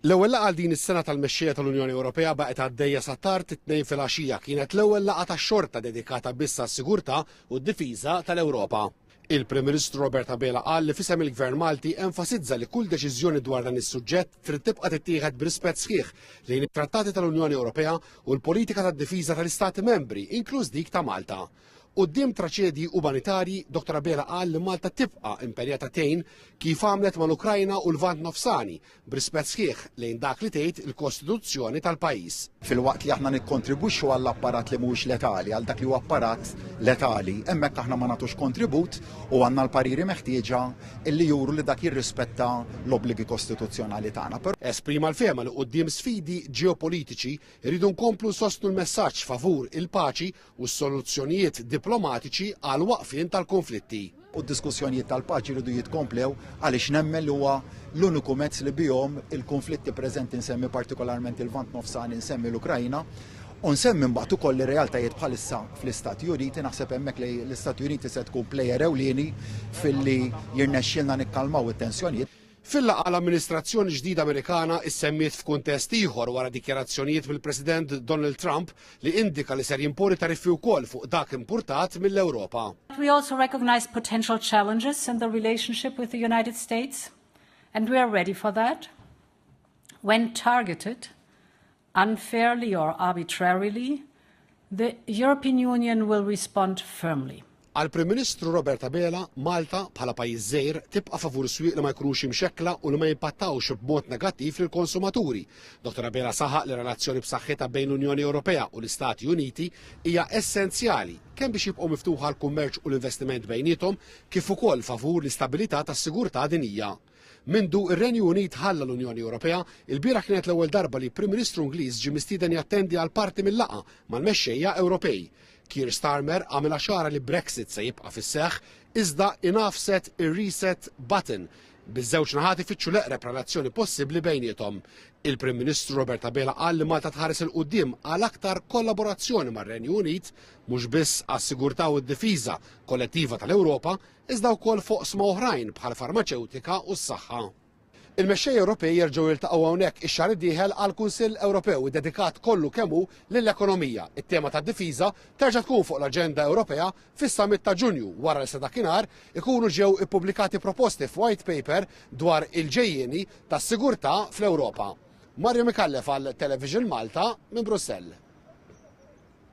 L-ewwel laqgħa din is-sena tal-mexxija tal-Unjoni Ewropea baqgħet għaddejja sa tard it-tnejn filgħaxija kienet l-ewwel laqgħa tax-xorta dedikata biss għas-sigurtà u d-difiża tal-Ewropa. Il-Prim Ministru Robert Abela qal li f'isem il-Gvern Malti enfasizza li kull deċiżjoni dwar dan is-suġġett trid tibqa' tittieħed b'rispett sħiħ lejn it-trattati tal-Unjoni Ewropea u l-politika tad-difiża tal-Istati Membri, inkluż dik ta' Malta. Quddiem traċedji umanitarji, Dr. Abela qal li Malta tibqa' impenjata tgħin kif għamlet mal-Ukrajna u l-Lvant Nofsani b'rispett sħiħ lejn dak li tgħid il-Kostituzzjoni tal-pajjiż. Fil-waqt li aħna nikkontribwixxu għall-apparat li mhuwiex letali, għal dak li huwa apparat letali, hemmhekk aħna ma nagħtux kontribut u għandna l-pariri meħtieġa illi juru li dak jirrispetta l-obbligi kostituzzjonali tagħna. Esprima l-fehma li quddiem sfidi ġeopolitiċi jridu nkomplu nsostnu l-messaġġ favur il-paċi u s-soluzzjonijiet diplomatiċi għal waqfien tal-konflitti. U d-diskussjonijiet tal-paċi rridu jitkomplew għaliex nemmen li huwa l-uniku mezz li bihom il-konflitti preżenti nsemmi partikolarment il-Lvant Nofsani nsemmi l-Ukrajna u nsemmi mbagħad ukoll ir-realtajiet bħalissa fl-Istati Uniti. Naħseb hemmhekk li l-Istati Uniti se tkun plejer ewlieni filli jirnexxielna nikkalmaw it-tensjonijiet. Fil-laqgħa l-amministrazzjoni ġdida Amerikana issemmiet f'kuntest ieħor wara dikjarazzjonijiet mill-President Donald Trump li indika li ser jimponi tariffi wkoll fuq dak importat mill-Ewropa. We also recognize potential challenges in the relationship with the United States, and we are ready for that. When targeted, unfairly or arbitrarily, the European Union will respond firmly. Għal Prim Ministru Robert Abela, Malta bħala pajjiż żgħir tibqa' favur swieq li ma jkunux imxekkla u li ma jimpattawx b'mod negattiv lill-konsumaturi. Dr. Abela saħaq li relazzjoni b'saħħitha bejn l-Unjoni Ewropea u l-Istati Uniti hija essenzjali kemm biex jibqgħu miftuħa l-kummerċ u l-investiment bejniethom kif ukoll favur l-istabilità tas-sigurtà dinjija. Mindu ir-Renju Unit ħalla l-Unjoni Ewropea, il-bieraħ kienet l-ewwel darba li Prim Ministru Ingliż ġie mistieden jattendi għal parti mill-laqgħa mal-mexxejja Ewropej. Keir Starmer għamel xara li Brexit se jibqa' fis-seħħ iżda inafset ir-reset button biż-żewġ naħat ifittxu l-eqreb relazzjoni possibbli bejniethom. Il-Prim Ministru Robert Abela qal li Malta tħares il quddiem għal aktar kollaborazzjoni mar-Renju Unit mhux biss għas-sigurtà u d-difiża kollettiva tal-Ewropa iżda wkoll foqsma oħrajn bħal farmaceutika u s-saħħa. Il-mexxej Ewropej jerġgħu jiltaqgħu hawnhekk ix-xahar id-dieħel għal Kunsill Ewropew dedikat kollu kemm hu lill-ekonomija. It-tema tad-difiża terġa' tkun fuq l-aġenda Ewropea fis-summit ta' Ġunju wara li sa dakinhar ikunu ġew ippubblikati proposti f'white paper dwar il-ġejjieni tas-sigurtà fl-Ewropa. Mario Mikallef għal Television Malta minn Brussell.